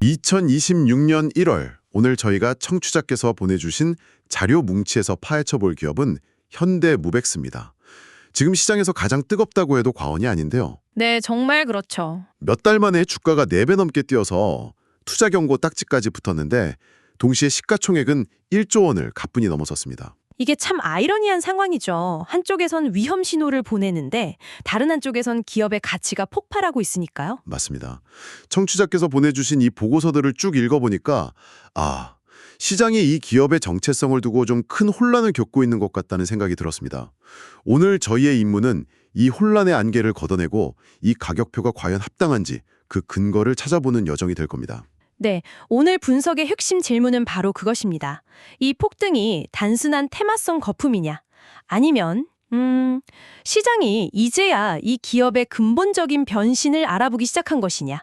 2026년 1월, 오늘 저희가 청취자께서 보내주신 자료 뭉치에서 파헤쳐 볼 기업은 현대무백스입니다. 지금 시장에서 가장 뜨겁다고 해도 과언이 아닌데요. 네, 정말 그렇죠. 몇 달 만에 주가가 4배 넘게 뛰어서 투자 경고 딱지까지 붙었는데 동시에 시가총액은 1조 원을 가뿐히 넘어섰습니다. 이게 참 아이러니한 상황이죠. 한쪽에선 위험 신호를 보내는데 다른 한쪽에선 기업의 가치가 폭발하고 있으니까요. 맞습니다. 청취자께서 보내주신 이 보고서들을 쭉 읽어보니까 시장이 이 기업의 정체성을 두고 좀 큰 혼란을 겪고 있는 것 같다는 생각이 들었습니다. 오늘 저희의 임무는 이 혼란의 안개를 걷어내고 이 가격표가 과연 합당한지 그 근거를 찾아보는 여정이 될 겁니다. 네, 오늘 분석의 핵심 질문은 바로 그것입니다. 이 폭등이 단순한 테마성 거품이냐? 아니면 시장이 이제야 이 기업의 근본적인 변신을 알아보기 시작한 것이냐?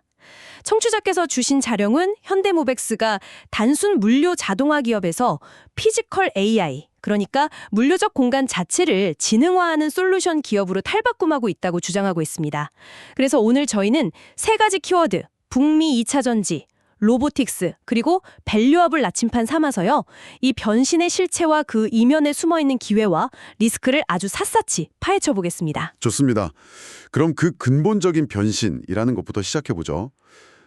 청취자께서 주신 자료는 현대모백스가 단순 물류 자동화 기업에서 피지컬 AI, 그러니까 물류적 공간 자체를 지능화하는 솔루션 기업으로 탈바꿈하고 있다고 주장하고 있습니다. 그래서 오늘 저희는 세 가지 키워드, 북미 2차 전지, 로보틱스, 그리고 밸류업을 나침판 삼아서요. 이 변신의 실체와 그 이면에 숨어있는 기회와 리스크를 아주 샅샅이 파헤쳐 보겠습니다. 좋습니다. 그럼 그 근본적인 변신이라는 것부터 시작해보죠.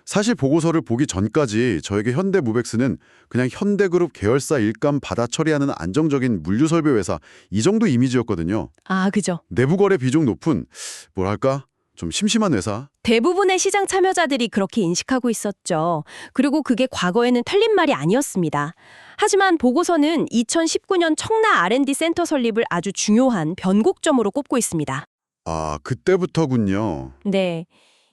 사실 보고서를 보기 전까지 저에게 현대무백스는 그냥 현대그룹 계열사 일감 받아 처리하는 안정적인 물류설비 회사 이 정도 이미지였거든요. 아, 그죠. 내부 거래 비중 높은 뭐랄까 좀 심심한 회사? 대부분의 시장 참여자들이 그렇게 인식하고 있었죠. 그리고 그게 과거에는 틀린 말이 아니었습니다. 하지만 보고서는 2019년 청라 R&D 센터 설립을 아주 중요한 변곡점으로 꼽고 있습니다. 그때부터군요. 네.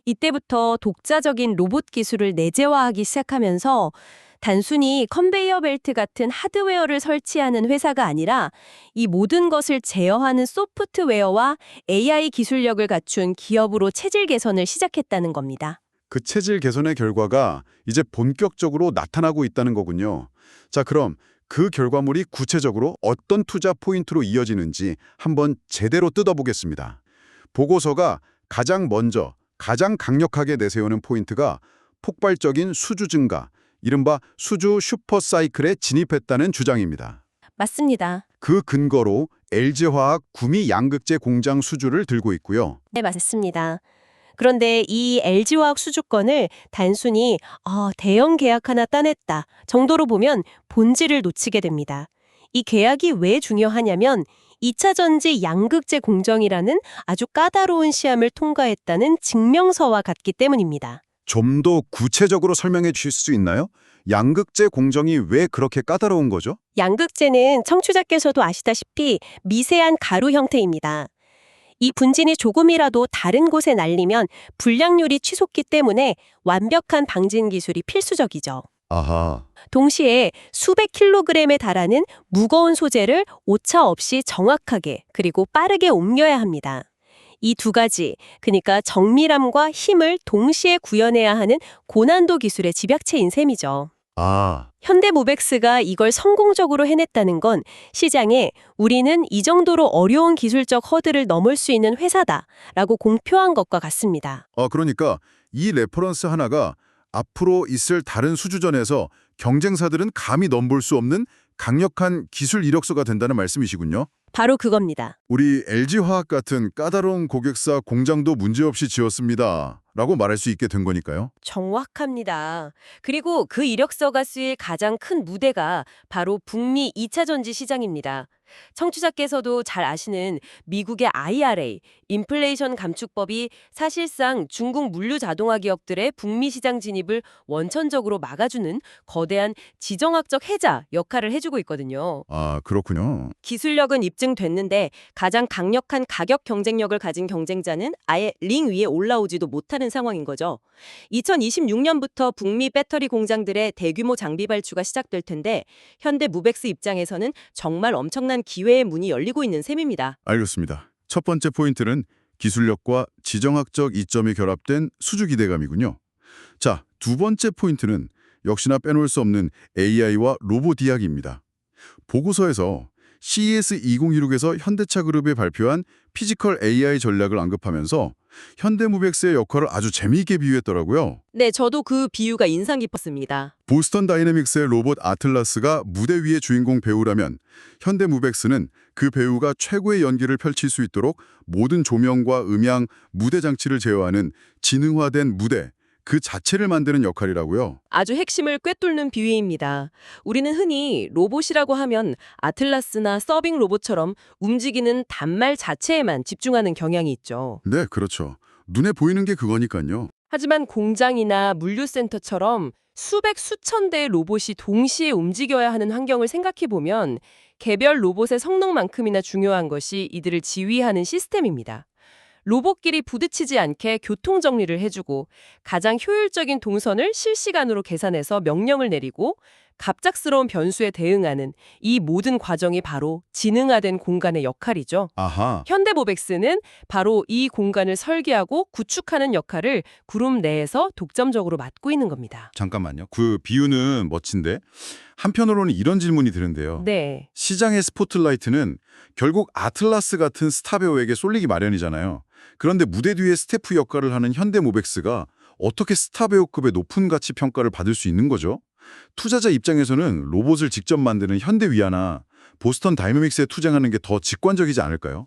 이때부터 독자적인 로봇 기술을 내재화하기 시작하면서 단순히 컨베이어 벨트 같은 하드웨어를 설치하는 회사가 아니라 이 모든 것을 제어하는 소프트웨어와 AI 기술력을 갖춘 기업으로 체질 개선을 시작했다는 겁니다. 그 체질 개선의 결과가 이제 본격적으로 나타나고 있다는 거군요. 자, 그럼 그 결과물이 구체적으로 어떤 투자 포인트로 이어지는지 한번 제대로 뜯어보겠습니다. 보고서가 가장 먼저 가장 강력하게 내세우는 포인트가 폭발적인 수주 증가, 이른바 수주 슈퍼사이클에 진입했다는 주장입니다. 맞습니다. 그 근거로 LG화학 구미 양극재 공장 수주를 들고 있고요. 네, 맞습니다. 그런데 이 LG화학 수주권을 단순히 대형 계약 하나 따냈다 정도로 보면 본질을 놓치게 됩니다. 이 계약이 왜 중요하냐면 2차 전지 양극재 공정이라는 아주 까다로운 시험을 통과했다는 증명서와 같기 때문입니다. 좀 더 구체적으로 설명해 주실 수 있나요? 양극재 공정이 왜 그렇게 까다로운 거죠? 양극재는 청취자께서도 아시다시피 미세한 가루 형태입니다. 이 분진이 조금이라도 다른 곳에 날리면 불량률이 치솟기 때문에 완벽한 방진 기술이 필수적이죠. 아하. 동시에 수백 킬로그램에 달하는 무거운 소재를 오차 없이 정확하게 그리고 빠르게 옮겨야 합니다. 이 두 가지, 그러니까 정밀함과 힘을 동시에 구현해야 하는 고난도 기술의 집약체인 셈이죠. 현대모백스가 이걸 성공적으로 해냈다는 건 시장에 우리는 이 정도로 어려운 기술적 허들을 넘을 수 있는 회사다라고 공표한 것과 같습니다. 그러니까 이 레퍼런스 하나가 앞으로 있을 다른 수주전에서 경쟁사들은 감히 넘볼 수 없는 강력한 기술 이력서가 된다는 말씀이시군요. 바로 그겁니다. 우리 LG화학 같은 까다로운 고객사 공장도 문제없이 지었습니다. 라고 말할 수 있게 된 거니까요. 정확합니다. 그리고 그 이력서가 쓰일 가장 큰 무대가 바로 북미 2차 전지 시장입니다. 청취자께서도 잘 아시는 미국의 IRA, 인플레이션 감축법이 사실상 중국 물류 자동화 기업들의 북미 시장 진입을 원천적으로 막아주는 거대한 지정학적 해자 역할을 해주고 있거든요. 그렇군요. 기술력은 입증됐는데 가장 강력한 가격 경쟁력을 가진 경쟁자는 아예 링 위에 올라오지도 못하는 상황인 거죠. 2026년부터 북미 배터리 공장들의 대규모 장비 발주가 시작될 텐데 현대무백스 입장에서는 정말 엄청난 기회의 문이 열리고 있는 셈입니다. 알겠습니다. 첫 번째 포인트는 기술력과 지정학적 이점이 결합된 수주 기대감이군요. 자, 두 번째 포인트는 역시나 빼놓을 수 없는 AI와 로봇 이야기입니다. 보고서에서 CES 2016에서 현대차 그룹이 발표한 피지컬 AI 전략을 언급하면서 현대무백스의 역할을 아주 재미있게 비유했더라고요. 네, 저도 그 비유가 인상 깊었습니다. 보스턴 다이내믹스의 로봇 아틀라스가 무대 위의 주인공 배우라면 현대무백스는 그 배우가 최고의 연기를 펼칠 수 있도록 모든 조명과 음향, 무대 장치를 제어하는 지능화된 무대, 그 자체를 만드는 역할이라고요. 아주 핵심을 꿰뚫는 비유입니다. 우리는 흔히 로봇이라고 하면 아틀라스나 서빙 로봇처럼 움직이는 단말 자체에만 집중하는 경향이 있죠. 네, 그렇죠. 눈에 보이는 게 그거니까요. 하지만 공장이나 물류센터처럼 수백 수천 대의 로봇이 동시에 움직여야 하는 환경을 생각해보면 개별 로봇의 성능만큼이나 중요한 것이 이들을 지휘하는 시스템입니다. 로봇끼리 부딪히지 않게 교통 정리를 해주고 가장 효율적인 동선을 실시간으로 계산해서 명령을 내리고 갑작스러운 변수에 대응하는 이 모든 과정이 바로 지능화된 공간의 역할이죠. 아하. 현대모백스는 바로 이 공간을 설계하고 구축하는 역할을 그룹 내에서 독점적으로 맡고 있는 겁니다. 잠깐만요. 그 비유는 멋진데 한편으로는 이런 질문이 드는데요. 네. 시장의 스포트라이트는 결국 아틀라스 같은 스타 배우에게 쏠리기 마련이잖아요. 그런데 무대 뒤에 스태프 역할을 하는 현대모백스가 어떻게 스타 배우급의 높은 가치 평가를 받을 수 있는 거죠? 투자자 입장에서는 로봇을 직접 만드는 현대위아나 보스턴 다이내믹스에 투자하는 게 더 직관적이지 않을까요?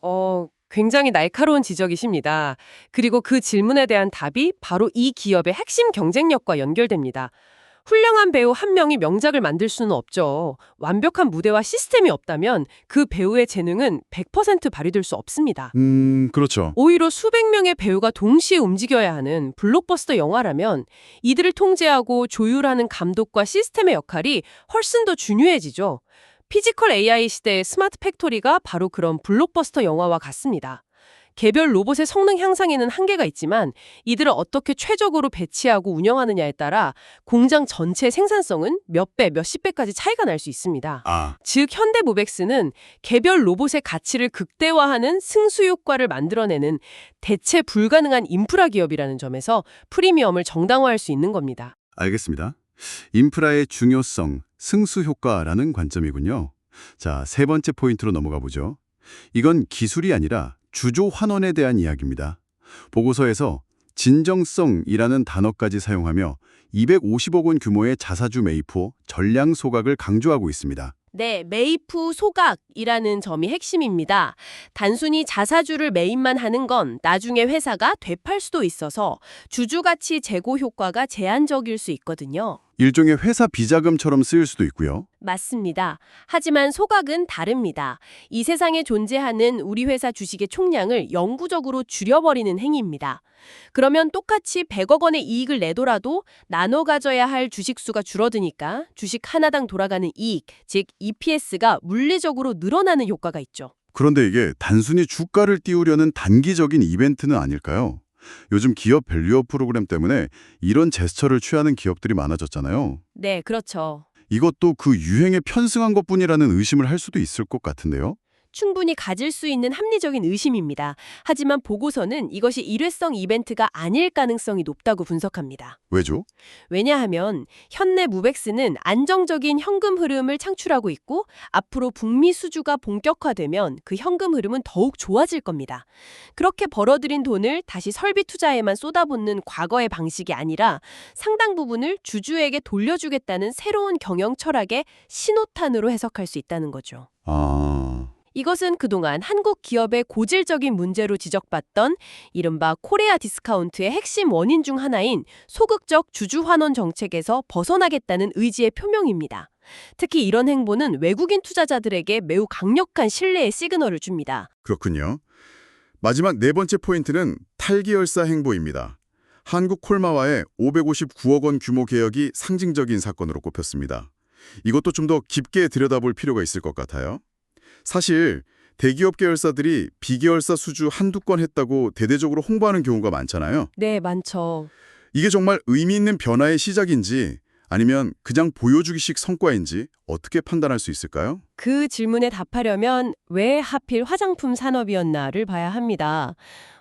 굉장히 날카로운 지적이십니다. 그리고 그 질문에 대한 답이 바로 이 기업의 핵심 경쟁력과 연결됩니다. 훌륭한 배우 한 명이 명작을 만들 수는 없죠. 완벽한 무대와 시스템이 없다면 그 배우의 재능은 100% 발휘될 수 없습니다. 그렇죠. 오히려 수백 명의 배우가 동시에 움직여야 하는 블록버스터 영화라면 이들을 통제하고 조율하는 감독과 시스템의 역할이 훨씬 더 중요해지죠. 피지컬 AI 시대의 스마트 팩토리가 바로 그런 블록버스터 영화와 같습니다. 개별 로봇의 성능 향상에는 한계가 있지만 이들을 어떻게 최적으로 배치하고 운영하느냐에 따라 공장 전체의 생산성은 몇 배, 몇십 배까지 차이가 날 수 있습니다. 즉 현대모백스는 개별 로봇의 가치를 극대화하는 승수 효과를 만들어내는 대체 불가능한 인프라 기업이라는 점에서 프리미엄을 정당화할 수 있는 겁니다. 알겠습니다. 인프라의 중요성, 승수 효과라는 관점이군요. 자, 세 번째 포인트로 넘어가 보죠. 이건 기술이 아니라 주조 환원에 대한 이야기입니다. 보고서에서 진정성이라는 단어까지 사용하며 250억 원 규모의 자사주 매입 후 전량 소각을 강조하고 있습니다. 네, 매입 후 소각이라는 점이 핵심입니다. 단순히 자사주를 매입만 하는 건 나중에 회사가 되팔 수도 있어서 주주가치 제고 효과가 제한적일 수 있거든요. 일종의 회사 비자금처럼 쓰일 수도 있고요. 맞습니다. 하지만 소각은 다릅니다. 이 세상에 존재하는 우리 회사 주식의 총량을 영구적으로 줄여버리는 행위입니다. 그러면 똑같이 100억 원의 이익을 내더라도 나눠 가져야 할 주식수가 줄어드니까 주식 하나당 돌아가는 이익, 즉 EPS가 물리적으로 늘어나는 효과가 있죠. 그런데 이게 단순히 주가를 띄우려는 단기적인 이벤트는 아닐까요? 요즘 기업 밸류업 프로그램 때문에 이런 제스처를 취하는 기업들이 많아졌잖아요. 네, 그렇죠. 이것도 그 유행에 편승한 것뿐이라는 의심을 할 수도 있을 것 같은데요. 충분히 가질 수 있는 합리적인 의심입니다. 하지만 보고서는 이것이 일회성 이벤트가 아닐 가능성이 높다고 분석합니다. 왜죠? 왜냐하면 현대무백스는 안정적인 현금 흐름을 창출하고 있고 앞으로 북미 수주가 본격화되면 그 현금 흐름은 더욱 좋아질 겁니다. 그렇게 벌어들인 돈을 다시 설비 투자에만 쏟아붓는 과거의 방식이 아니라 상당 부분을 주주에게 돌려주겠다는 새로운 경영 철학의 신호탄으로 해석할 수 있다는 거죠. 이것은 그동안 한국 기업의 고질적인 문제로 지적받던 이른바 코리아 디스카운트의 핵심 원인 중 하나인 소극적 주주 환원 정책에서 벗어나겠다는 의지의 표명입니다. 특히 이런 행보는 외국인 투자자들에게 매우 강력한 신뢰의 시그널을 줍니다. 그렇군요. 마지막 네 번째 포인트는 탈기열사 행보입니다. 한국 콜마와의 559억 원 규모 개혁이 상징적인 사건으로 꼽혔습니다. 이것도 좀 더 깊게 들여다볼 필요가 있을 것 같아요. 사실 대기업 계열사들이 비계열사 수주 한두 건 했다고 대대적으로 홍보하는 경우가 많잖아요. 네, 많죠. 이게 정말 의미 있는 변화의 시작인지 아니면 그냥 보여주기식 성과인지 어떻게 판단할 수 있을까요? 그 질문에 답하려면 왜 하필 화장품 산업이었나를 봐야 합니다.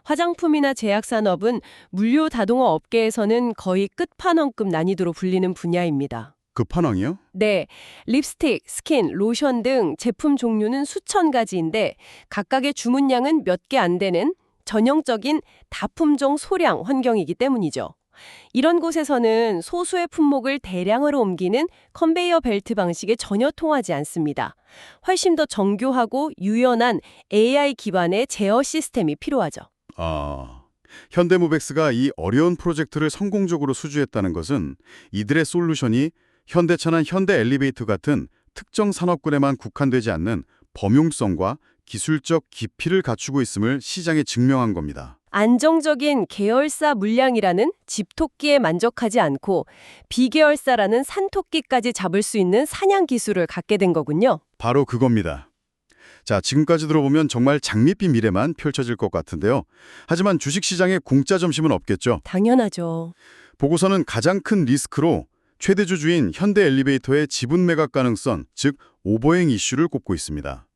화장품이나 제약산업은 물류 다동화 업계에서는 거의 끝판왕급 난이도로 불리는 분야입니다. 급한왕이요? 네, 립스틱, 스킨, 로션 등 제품 종류는 수천 가지인데 각각의 주문량은 몇 개 안 되는 전형적인 다품종 소량 환경이기 때문이죠. 이런 곳에서는 소수의 품목을 대량으로 옮기는 컨베이어 벨트 방식에 전혀 통하지 않습니다. 훨씬 더 정교하고 유연한 AI 기반의 제어 시스템이 필요하죠. 아, 현대모백스가 이 어려운 프로젝트를 성공적으로 수주했다는 것은 이들의 솔루션이 현대차나 현대엘리베이터 같은 특정 산업군에만 국한되지 않는 범용성과 기술적 깊이를 갖추고 있음을 시장에 증명한 겁니다. 안정적인 계열사 물량이라는 집토끼에 만족하지 않고 비계열사라는 산토끼까지 잡을 수 있는 사냥 기술을 갖게 된 거군요. 바로 그겁니다. 자, 지금까지 들어보면 정말 장밋빛 미래만 펼쳐질 것 같은데요. 하지만 주식시장에 공짜 점심은 없겠죠. 당연하죠. 보고서는 가장 큰 리스크로 최대주주인 현대엘리베이터의 지분 매각 가능성, 즉 오버행 이슈를 꼽고 있습니다.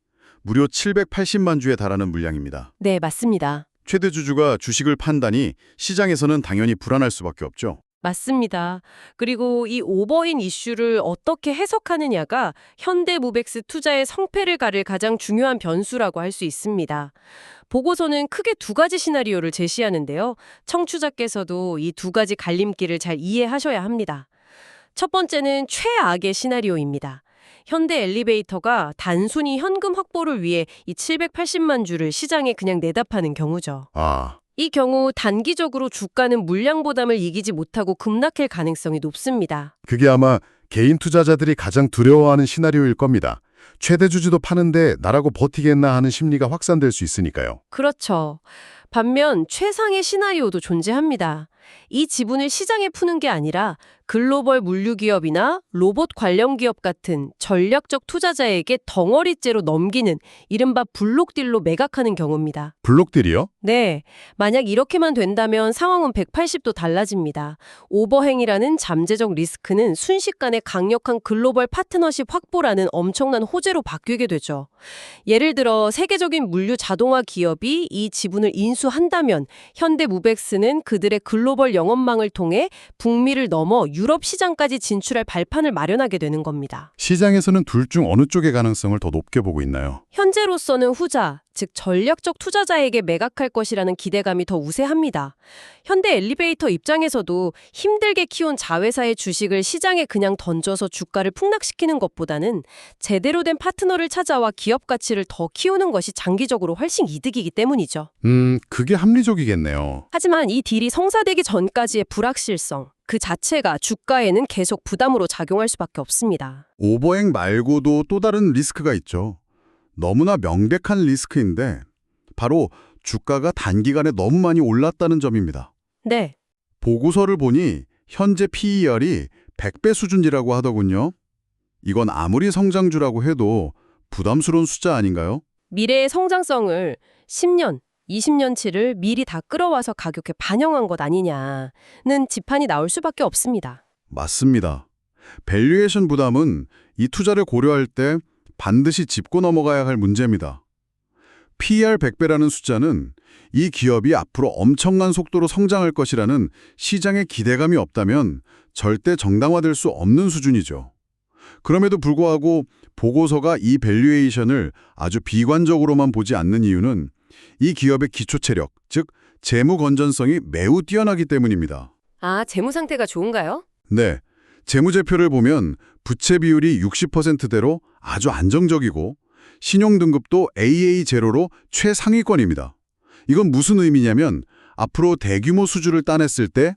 무려 780만 주에 달하는 물량입니다. 네, 맞습니다. 최대주주가 주식을 판다니 시장에서는 당연히 불안할 수밖에 없죠. 맞습니다. 그리고 이 오버인 이슈를 어떻게 해석하느냐가 현대모백스 투자의 성패를 가를 가장 중요한 변수라고 할 수 있습니다. 보고서는 크게 두 가지 시나리오를 제시하는데요. 청취자께서도 이 두 가지 갈림길을 잘 이해하셔야 합니다. 첫 번째는 최악의 시나리오입니다. 현대 엘리베이터가 단순히 현금 확보를 위해 이 780만 주를 시장에 그냥 내다 파는 경우죠. 이 경우 단기적으로 주가는 물량 부담을 이기지 못하고 급락할 가능성이 높습니다. 그게 아마 개인 투자자들이 가장 두려워하는 시나리오일 겁니다. 최대 주주도 파는데 나라고 버티겠나 하는 심리가 확산될 수 있으니까요. 그렇죠. 반면 최상의 시나리오도 존재합니다. 이 지분을 시장에 푸는 게 아니라 글로벌 물류기업이나 로봇 관련 기업 같은 전략적 투자자에게 덩어리째로 넘기는 이른바 블록딜로 매각하는 경우입니다. 블록딜이요? 네, 만약 이렇게만 된다면 상황은 180도 달라집니다. 오버행이라는 잠재적 리스크는 순식간에 강력한 글로벌 파트너십 확보라는 엄청난 호재로 바뀌게 되죠. 예를 들어 세계적인 물류 자동화 기업이 이 지분을 인수한다면 현대모백스는 그들의 글로벌 영업망을 통해 북미를 넘어 유럽 시장까지 진출할 발판을 마련하게 되는 겁니다. 시장에서는 둘 중 어느 쪽의 가능성을 더 높게 보고 있나요? 현재로서는 후자, 즉 전략적 투자자에게 매각할 것이라는 기대감이 더 우세합니다. 현대 엘리베이터 입장에서도 힘들게 키운 자회사의 주식을 시장에 그냥 던져서 주가를 폭락시키는 것보다는 제대로 된 파트너를 찾아와 기업 가치를 더 키우는 것이 장기적으로 훨씬 이득이기 때문이죠. 그게 합리적이겠네요. 하지만 이 딜이 성사되기 전까지의 불확실성, 그 자체가 주가에는 계속 부담으로 작용할 수밖에 없습니다. 오버행 말고도 또 다른 리스크가 있죠. 너무나 명백한 리스크인데 바로 주가가 단기간에 너무 많이 올랐다는 점입니다. 네. 보고서를 보니 현재 PER이 100배 수준이라고 하더군요. 이건 아무리 성장주라고 해도 부담스러운 숫자 아닌가요? 미래의 성장성을 10년, 20년치를 미리 다 끌어와서 가격에 반영한 것 아니냐는 지판이 나올 수밖에 없습니다. 맞습니다. 밸류에이션 부담은 이 투자를 고려할 때 반드시 짚고 넘어가야 할 문제입니다. PER 100배라는 숫자는 이 기업이 앞으로 엄청난 속도로 성장할 것이라는 시장의 기대감이 없다면 절대 정당화될 수 없는 수준이죠. 그럼에도 불구하고 보고서가 이 밸류에이션을 아주 비관적으로만 보지 않는 이유는 이 기업의 기초 체력, 즉 재무 건전성이 매우 뛰어나기 때문입니다. 아, 재무 상태가 좋은가요? 네, 재무제표를 보면 부채 비율이 60%대로 아주 안정적이고 신용등급도 AA0로 최상위권입니다. 이건 무슨 의미냐면 앞으로 대규모 수주를 따냈을 때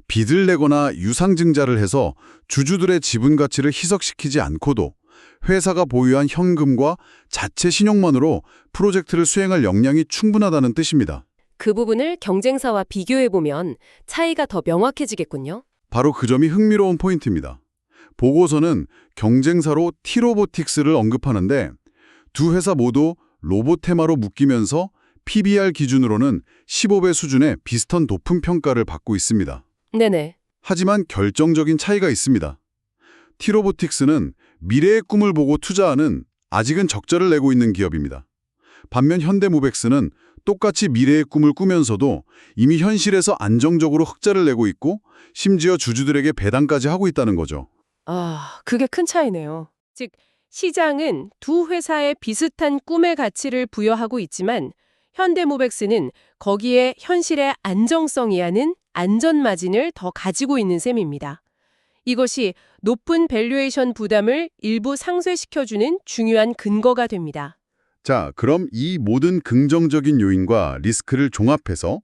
빚을 내거나 유상증자를 해서 주주들의 지분 가치를 희석시키지 않고도 회사가 보유한 현금과 자체 신용만으로 프로젝트를 수행할 역량이 충분하다는 뜻입니다. 그 부분을 경쟁사와 비교해보면 차이가 더 명확해지겠군요. 바로 그 점이 흥미로운 포인트입니다. 보고서는 경쟁사로 T로보틱스를 언급하는데 두 회사 모두 로봇 테마로 묶이면서 PBR 기준으로는 15배 수준의 비슷한 높은 평가를 받고 있습니다. 네네. 하지만 결정적인 차이가 있습니다. T로보틱스는 미래의 꿈을 보고 투자하는 아직은 적자를 내고 있는 기업입니다. 반면 현대모백스는 똑같이 미래의 꿈을 꾸면서도 이미 현실에서 안정적으로 흑자를 내고 있고 심지어 주주들에게 배당까지 하고 있다는 거죠. 아, 그게 큰 차이네요. 즉, 시장은 두 회사의 비슷한 꿈의 가치를 부여하고 있지만 현대모백스는 거기에 현실의 안정성이라는 안전마진을 더 가지고 있는 셈입니다. 이것이 높은 밸류에이션 부담을 일부 상쇄시켜주는 중요한 근거가 됩니다. 자, 그럼 이 모든 긍정적인 요인과 리스크를 종합해서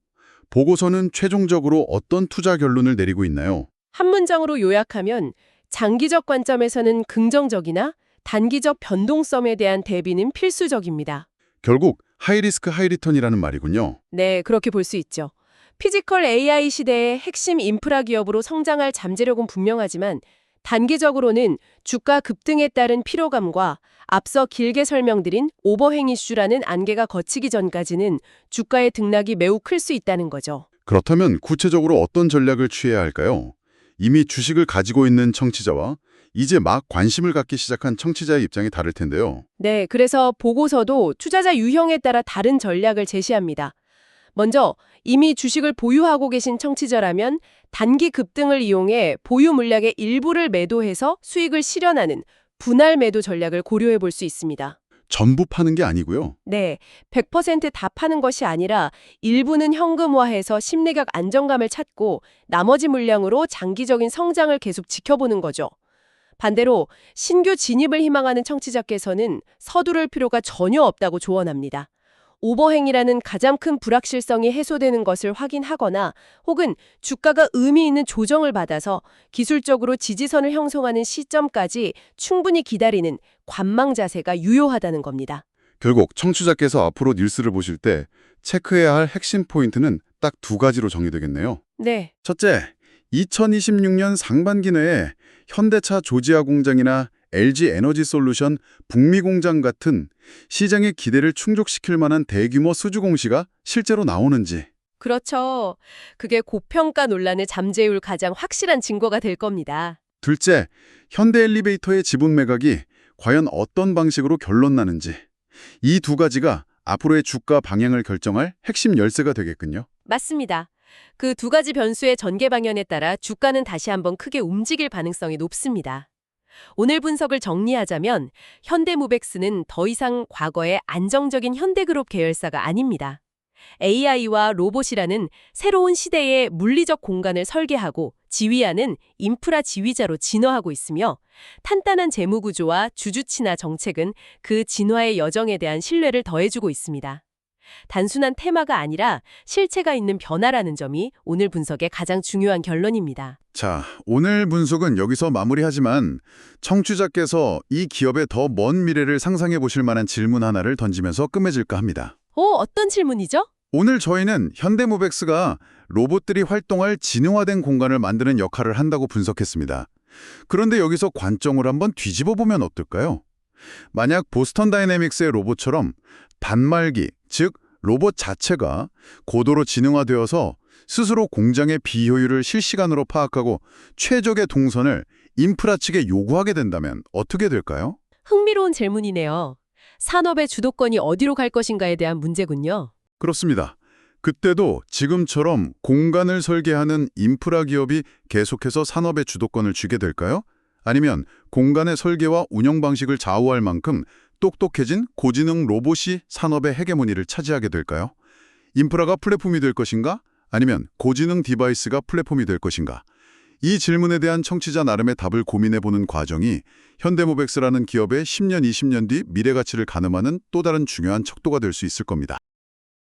보고서는 최종적으로 어떤 투자 결론을 내리고 있나요? 한 문장으로 요약하면 장기적 관점에서는 긍정적이나 단기적 변동성에 대한 대비는 필수적입니다. 결국 하이리스크 하이리턴이라는 말이군요. 네, 그렇게 볼 수 있죠. 피지컬 AI 시대의 핵심 인프라 기업으로 성장할 잠재력은 분명하지만 단기적으로는 주가 급등에 따른 피로감과 앞서 길게 설명드린 오버행 이슈라는 안개가 걷히기 전까지는 주가의 등락이 매우 클 수 있다는 거죠. 그렇다면 구체적으로 어떤 전략을 취해야 할까요? 이미 주식을 가지고 있는 청취자와 이제 막 관심을 갖기 시작한 청취자의 입장이 다를 텐데요. 네, 그래서 보고서도 투자자 유형에 따라 다른 전략을 제시합니다. 먼저 이미 주식을 보유하고 계신 청취자라면 단기 급등을 이용해 보유 물량의 일부를 매도해서 수익을 실현하는 분할 매도 전략을 고려해 볼 수 있습니다. 전부 파는 게 아니고요. 네, 100% 파는 것이 아니라 일부는 현금화해서 심리적 안정감을 찾고 나머지 물량으로 장기적인 성장을 계속 지켜보는 거죠. 반대로 신규 진입을 희망하는 청취자께서는 서두를 필요가 전혀 없다고 조언합니다. 오버행이라는 가장 큰 불확실성이 해소되는 것을 확인하거나 혹은 주가가 의미 있는 조정을 받아서 기술적으로 지지선을 형성하는 시점까지 충분히 기다리는 관망 자세가 유효하다는 겁니다. 결국 청취자께서 앞으로 뉴스를 보실 때 체크해야 할 핵심 포인트는 딱 두 가지로 정리되겠네요. 네, 첫째, 2026년 상반기 내에 현대차 조지아 공장이나 LG 에너지 솔루션 북미 공장 같은 시장의 기대를 충족시킬 만한 대규모 수주 공시가 실제로 나오는지. 그렇죠. 그게 고평가 논란을 잠재울 가장 확실한 증거가 될 겁니다. 둘째, 현대 엘리베이터의 지분 매각이 과연 어떤 방식으로 결론나는지. 이 두 가지가 앞으로의 주가 방향을 결정할 핵심 열쇠가 되겠군요. 맞습니다. 그 두 가지 변수의 전개 방향에 따라 주가는 다시 한번 크게 움직일 가능성이 높습니다. 오늘 분석을 정리하자면 현대모백스는 더 이상 과거의 안정적인 현대그룹 계열사가 아닙니다. AI와 로봇이라는 새로운 시대의 물리적 공간을 설계하고 지휘하는 인프라 지휘자로 진화하고 있으며 탄탄한 재무구조와 주주친화 정책은 그 진화의 여정에 대한 신뢰를 더해주고 있습니다. 단순한 테마가 아니라 실체가 있는 변화라는 점이 오늘 분석의 가장 중요한 결론입니다. 자, 오늘 분석은 여기서 마무리하지만 청취자께서 이 기업의 더 먼 미래를 상상해 보실 만한 질문 하나를 던지면서 끝맺을까 합니다. 어떤 질문이죠? 오늘 저희는 현대모백스가 로봇들이 활동할 지능화된 공간을 만드는 역할을 한다고 분석했습니다. 그런데 여기서 관점을 한번 뒤집어 보면 어떨까요? 만약 보스턴 다이내믹스의 로봇처럼 단말기, 즉 로봇 자체가 고도로 지능화되어서 스스로 공장의 비효율을 실시간으로 파악하고 최적의 동선을 인프라 측에 요구하게 된다면 어떻게 될까요? 흥미로운 질문이네요. 산업의 주도권이 어디로 갈 것인가에 대한 문제군요. 그렇습니다. 그때도 지금처럼 공간을 설계하는 인프라 기업이 계속해서 산업의 주도권을 쥐게 될까요? 아니면 공간의 설계와 운영 방식을 좌우할 만큼 똑똑해진 고지능 로봇이 산업의 헤게모니를 차지하게 될까요? 인프라가 플랫폼이 될 것인가? 아니면 고지능 디바이스가 플랫폼이 될 것인가? 이 질문에 대한 청취자 나름의 답을 고민해보는 과정이 현대모백스라는 기업의 10년, 20년 뒤 미래 가치를 가늠하는 또 다른 중요한 척도가 될 수 있을 겁니다.